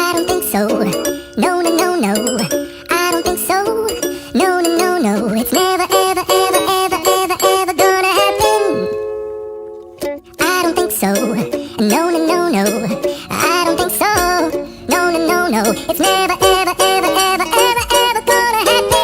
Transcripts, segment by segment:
I don't think so. No, no, no, no. I don't think so. No, no, no, no. It's never, ever, ever, ever, ever, ever gonna happen. I don't think so. No, no, no, no. I don't think so. No, no, no, no. It's never, ever, ever, ever, ever, ever gonna happen.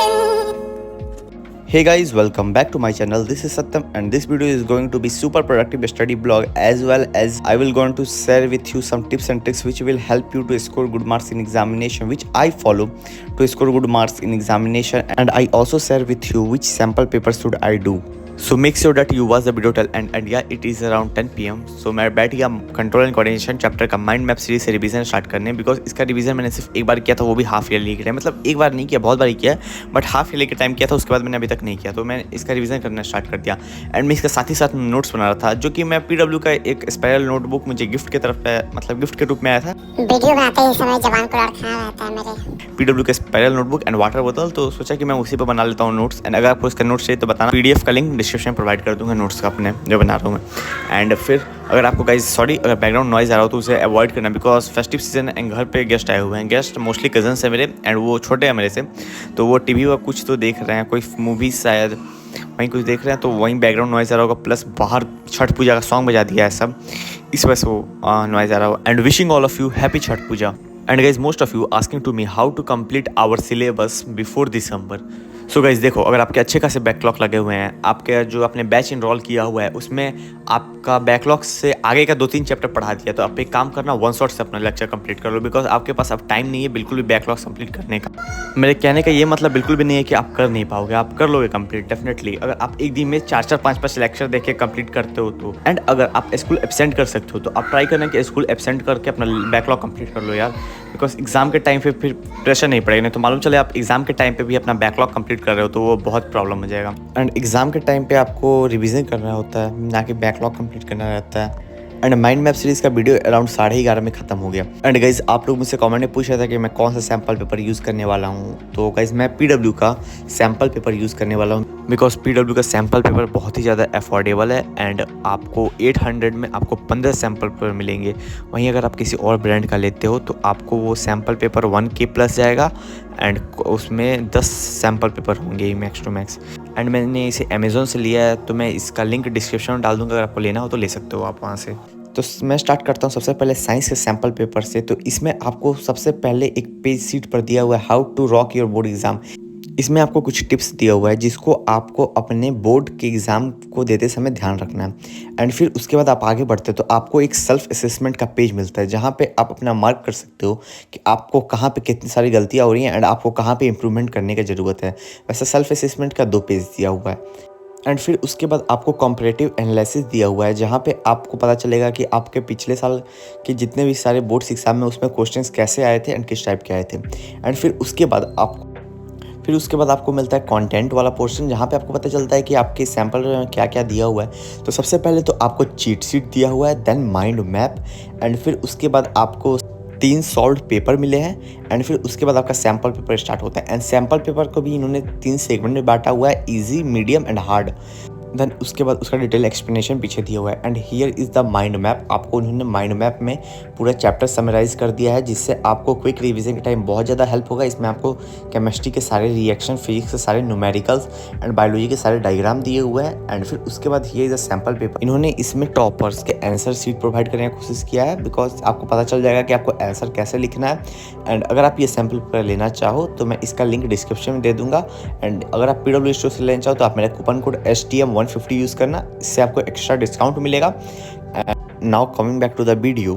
Hey guys, welcome back to my channel. This is Satyam and this video is going to be super productive study blog, as well as I will going to share with you some tips and tricks which will help you to score good marks in examination, which I follow to score good marks in examination, and I also share with you which sample papers should I do. So make sure that you watch the video till end, and yeah, it is around 10 PM. So मैं बैठ गया control and coordination chapter का mind map series से revision start करने, because इसका revision मैंने सिर्फ एक बार किया था, वो भी हाफ ईयरली के टाइम, मतलब एक बार नहीं किया, बहुत बार किया, बट हाफ ईयरली के टाइम किया था, उसके बाद मैंने अभी तक नहीं किया, तो मैंने इसका रिवीजन करना स्टार्ट कर दिया। एंड मैं इसका साथ ही साथ नोट्स बना रहा था, जो कि मैं PW का एक स्पाइरल नोटबुक मुझे गिफ्ट की तरफ मतलब गिफ्ट के रूप में आया था। वीडियो बनाते ही समय जवान को लड़खड़ा रहता है मेरे। PW का स्पाइरल नोटबुक एंड वाटर बोतल, तो सोचा कि मैं उसी पर बना लेता हूँ नोट्स। एंड अगर आपको इसका नोट्स चाहिए तो बताना, PDF का लिंक डिस्क्रिप्शन में प्रोवाइड कर दूंगा नोट्स का अपने जो बना रहा हूँ मैं। एंड फिर अगर आपको गाइस सॉरी अगर बैकग्राउंड नॉइज आ रहा हो तो उसे अवॉइड करना, बिकॉज फेस्टिव सीजन एंड घर पे गेस्ट आए हुए हैं। गेस्ट मोस्टली कजन्स है मेरे, एंड वो छोटे हैं मेरे से, तो वो टीवी पर कुछ तो देख रहे हैं, कोई मूवीज शायद वहीं कुछ देख रहे हैं, तो वहीं बैकग्राउंड नॉइज आ रहा होगा। प्लस बाहर छठ पूजा का सॉन्ग बजा दिया है सब, इस वजह से वो नॉइज आ रहा हो। And wishing all of you happy Chhath Puja. And guys most of you asking to me how to complete our syllabus before December. So guys देखो, अगर आपके अच्छे खासे बैकलॉग लगे हुए हैं, आपके जो आपने बैच इनरोल किया हुआ है उसमें आपका बैकलॉग से आगे का 2-3 चैप्टर पढ़ा दिया, तो आप एक काम करना, वन शॉट से अपना लेक्चर कंप्लीट कर लो, बिकॉज आपके पास अब टाइम नहीं है बिल्कुल भी बैकलॉग कंप्लीट करने का। मेरे कहने का ये मतलब बिल्कुल भी नहीं है कि आप कर नहीं पाओगे, आप कर लोगे कंप्लीट डेफिनेटली, अगर आप एक दिन में 4-4, 5-5 लेक्चर देख के कंप्लीट करते हो तो। एंड अगर आप स्कूल एब्सेंट कर सकते हो तो आप ट्राई करना कि स्कूल एब्सेंट करके अपना बैकलॉग कंप्लीट कर लो यार, बिकॉज एग्जाम के टाइम पे फिर प्रेशर नहीं पड़ेगा। नहीं तो मालूम चले आप एग्जाम के टाइम पे भी अपना बैकलॉग कंप्लीट कर रहे हो तो वो बहुत प्रॉब्लम हो जाएगा। एंड एग्जाम के टाइम पे आपको रिवीजन करना होता है, ना कि बैकलॉग कंप्लीट करना रहता है। एंड माइंड मैप सीरीज का वीडियो अराउंड 11:30 में खत्म हो गया। एंड गाइज आप लोग मुझसे कमेंट में पूछ रहे थे कि मैं कौन सा सैम्पल पेपर यूज़ करने वाला हूँ, तो गाइज मैं PW का सैम्पल पेपर यूज़ करने वाला हूँ, बिकॉज PW का सैम्पल पेपर बहुत ही ज़्यादा अफोर्डेबल है। एंड आपको 800 में आपको 15 सैम्पल पेपर मिलेंगे। वहीं अगर आप किसी और ब्रांड का लेते हो तो आपको वो सैम्पल पेपर 1K प्लस जाएगा, एंड उसमें 10 सैम्पल पेपर होंगे मैक्स टू मैक्स। एंड मैंने इसे अमेज़ोन से लिया है, तो मैं इसका लिंक डिस्क्रिप्शन में डाल दूँगा, अगर आपको लेना हो तो ले सकते हो आप वहाँ से। तो मैं स्टार्ट करता हूँ सबसे पहले साइंस के सैम्पल पेपर से। तो इसमें आपको सबसे पहले एक पेज सीट पर दिया हुआ है how to rock your board exam. इसमें आपको कुछ टिप्स दिया हुआ है जिसको आपको अपने बोर्ड के एग्ज़ाम को देते समय ध्यान रखना है। एंड फिर उसके बाद आप आगे बढ़ते हो तो आपको एक सेल्फ असेसमेंट का पेज मिलता है, जहाँ पे आप अपना मार्क कर सकते हो कि आपको कहाँ पे कितनी सारी गलतियाँ हो रही हैं एंड आपको कहाँ पे इम्प्रूवमेंट करने की ज़रूरत है। वैसे सेल्फ असेसमेंट का 2 पेज दिया हुआ है। एंड फिर उसके बाद आपको कॉम्परेटिव एनालिसिस दिया हुआ है, जहाँ पे आपको पता चलेगा कि आपके पिछले साल के जितने भी सारे बोर्ड्स एग्जाम में उसमें क्वेश्चंस कैसे आए थे एंड किस टाइप के आए थे। एंड फिर उसके बाद आपको मिलता है कंटेंट वाला पोर्शन, जहाँ पे आपको पता चलता है कि आपके सैम्पल में क्या क्या दिया हुआ है। तो सबसे पहले तो आपको चीट शीट दिया हुआ है, देन माइंड मैप, एंड फिर उसके बाद आपको 3 सॉल्व्ड पेपर मिले हैं। एंड फिर उसके बाद आपका सैम्पल पेपर स्टार्ट होता है। एंड सैम्पल पेपर को भी इन्होंने 3 सेगमेंट में बांटा हुआ है, easy, medium and hard. Then उसके बाद उसका डिटेल एक्सप्लेनेशन पीछे दिया हुआ है। And here is the mind map. आपको उन्होंने माइंड मैप में पूरा चैप्टर समराइज़ कर दिया है, जिससे आपको क्विक रिवीजन के टाइम बहुत ज़्यादा हेल्प होगा। इसमें आपको केमिस्ट्री के सारे रिएक्शन, फिजिक्स के सारे न्यूमेरिकल्स एंड बायोलॉजी के सारे डायग्राम दिए हुए हैं। एंड फिर उसके बाद here is the sample paper. इन्होंने इसमें टॉपर्स के आंसर सीट प्रोवाइड करने की कोशिश किया है, बिकॉज आपको पता चल जाएगा कि आपको आंसर कैसे लिखना है। एंड अगर आप ये सैम्पल पेपर लेना चाहो तो मैं इसका लिंक डिस्क्रिप्शन में दे दूँगा। एंड अगर आप PW स्टोर से लेना चाहो तो आप मेरा कूपन कोड STM150 यूज़ करना, इससे आपको एक्स्ट्रा डिस्काउंट मिलेगा। Now coming back to the video,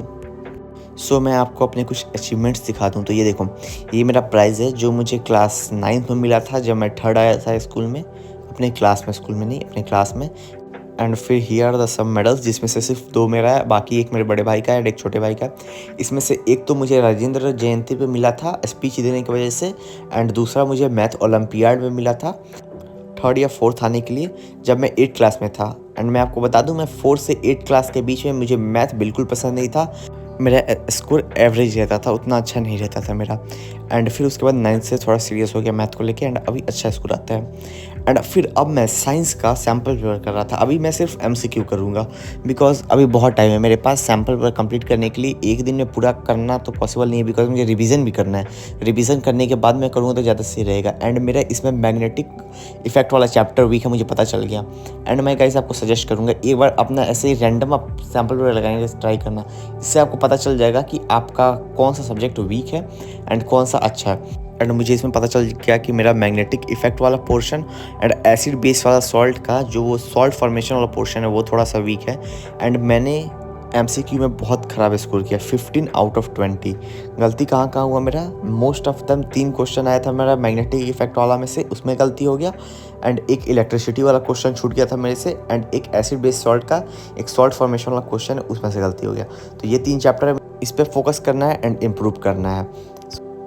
so मैं आपको अपने कुछ अचीवमेंट्स दिखा दूँ। तो ये देखो, ये मेरा प्राइज़ है जो मुझे क्लास 9th में मिला था, जब मैं 3rd आया था स्कूल में, अपने क्लास में, स्कूल में नहीं, अपने क्लास में। एंड फिर here are the some medals, जिसमें से सिर्फ 2 मेरा है, बाकी एक मेरे बड़े भाई का है और एक छोटे भाई का है। इसमें से एक तो मुझे राजेंद्र जयंती पे मिला था स्पीच देने की वजह से, एंड दूसरा मुझे मैथ ओलंपियाड में मिला था 3rd या 4th आने के लिए, जब मैं 8th क्लास में था। एंड मैं आपको बता दूं, मैं 4th से 8th क्लास के बीच में मुझे मैथ बिल्कुल पसंद नहीं था। मेरा स्कोर एवरेज रहता था, उतना अच्छा नहीं रहता था मेरा। एंड फिर उसके बाद 9th से थोड़ा सीरियस हो गया मैथ को लेके, एंड अभी अच्छा स्कोर आता है। एंड फिर अब मैं साइंस का सैम्पल पेपर कर रहा था। अभी मैं सिर्फ MCQ करूँगा, बिकॉज अभी बहुत टाइम है मेरे पास सैम्पल पेपर कंप्लीट करने के लिए। एक दिन में पूरा करना तो पॉसिबल नहीं है, बिकॉज मुझे रिवीजन भी करना है। रिवीजन करने के बाद मैं करूँगा तो ज़्यादा सही रहेगा। एंड मेरा इसमें मैग्नेटिक इफेक्ट वाला चैप्टर वीक है, मुझे पता चल गया। एंड मैं गाइस आपको सजेस्ट करूँगा एक बार अपना ऐसे ही रैंडम आप सैम्पल पेपर लगाने का ट्राई करना। इससे आपको पता चल जाएगा कि आपका कौन सा सब्जेक्ट वीक है एंड कौन सा अच्छा है। एंड मुझे इसमें पता चल गया कि मेरा मैग्नेटिक इफेक्ट वाला पोर्शन एंड एसिड बेस वाला सॉल्ट का जो वो सॉल्ट फॉर्मेशन वाला पोर्शन है वो थोड़ा सा वीक है। एंड मैंने MCQ में बहुत ख़राब स्कोर किया, 15 आउट ऑफ 20। गलती कहाँ कहाँ हुआ मेरा, मोस्ट ऑफ दम 3 क्वेश्चन आया था मेरा मैग्नेटिक इफेक्ट वाला में से, उसमें गलती हो गया। एंड एक इलेक्ट्रिसिटी वाला क्वेश्चन छूट गया था मेरे से। एंड एक एसिड बेस सॉल्ट का एक सॉल्ट फॉर्मेशन वाला क्वेश्चन है, उसमें से गलती हो गया। तो ये 3 चैप्टर है, इस पर फोकस करना है एंड इम्प्रूव करना है।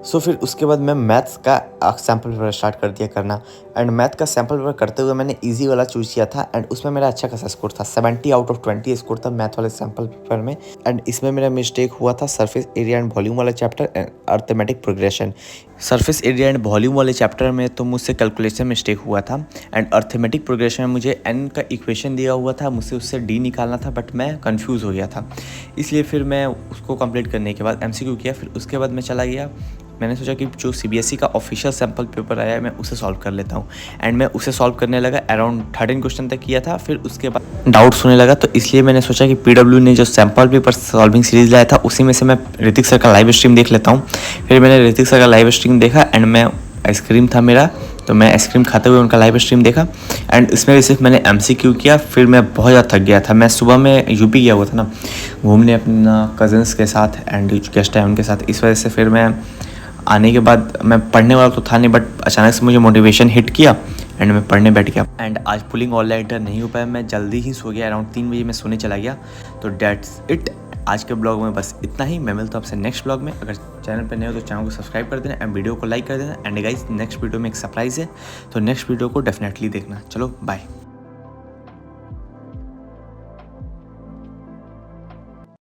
सो फिर उसके बाद मैं मैथ्स का सैम्पल पेपर स्टार्ट कर दिया करना। एंड मैथ का सैम्पल पेपर करते हुए मैंने इजी वाला चूज़ किया था, एंड उसमें मेरा अच्छा खासा स्कोर था, 70 आउट ऑफ 20 स्कोर था मैथ वाले सैम्पल पेपर में। एंड इसमें मेरा मिस्टेक हुआ था सरफेस एरिया एंड वॉल्यूम वाला chapter and arithmetic progression. Surface area and volume वाले चैप्टर में तो मुझसे कैलकुलेशन मिस्टेक हुआ था, एंड अर्थमेटिक प्रोग्रेशन में मुझे n का इक्वेशन दिया हुआ था, मुझसे उससे d निकालना था, बट मैं कंफ्यूज हो गया था। इसलिए फिर मैं उसको कंप्लीट करने के बाद MCQ किया। फिर उसके बाद मैं चला गया, मैंने सोचा कि जो CBSE का ऑफिशियल सैम्पल पेपर आया है मैं उसे सॉल्व कर लेता हूँ। एंड मैं उसे सॉल्व करने लगा, अराउंड 13 क्वेश्चन तक किया था। फिर उसके बाद डाउट्स होने लगा, तो इसलिए मैंने सोचा कि PW ने जो सैम्पल पेपर सॉल्विंग सीरीज़ लाया था उसी में से मैं ऋतिक सर का लाइव स्ट्रीम देख लेता हूँ। फिर मैंने ऋतिक सर का लाइव स्ट्रीम देखा, एंड मैं आइसक्रीम था मेरा, तो मैं आइसक्रीम खाते हुए उनका लाइव स्ट्रीम देखा। एंड इसमें भी सिर्फ मैंने MCQ किया। फिर मैं बहुत ज़्यादा थक गया था। मैं सुबह में UP गया हुआ था ना घूमने अपना कज़न्स के साथ एंड गेस्ट है उनके साथ, इस वजह से फिर मैं आने के बाद मैं पढ़ने वाला तो था नहीं, बट अचानक से मुझे मोटिवेशन हिट किया एंड मैं पढ़ने बैठ गया। एंड आज पुलिंग ऑल नाइटर नहीं हो पाया, मैं जल्दी ही सो गया, अराउंड 3 बजे मैं सोने चला गया। तो डेट्स इट, आज के ब्लॉग में बस इतना ही। मैं मिलता हूँ आपसे नेक्स्ट ब्लॉग में। अगर चैनल पर नए हो तो चैनल को सब्सक्राइब कर देना एंड वीडियो को लाइक कर देना। एंड गाइस नेक्स्ट वीडियो में एक सरप्राइज़ है, तो नेक्स्ट वीडियो को डेफिनेटली देखना। चलो बाय।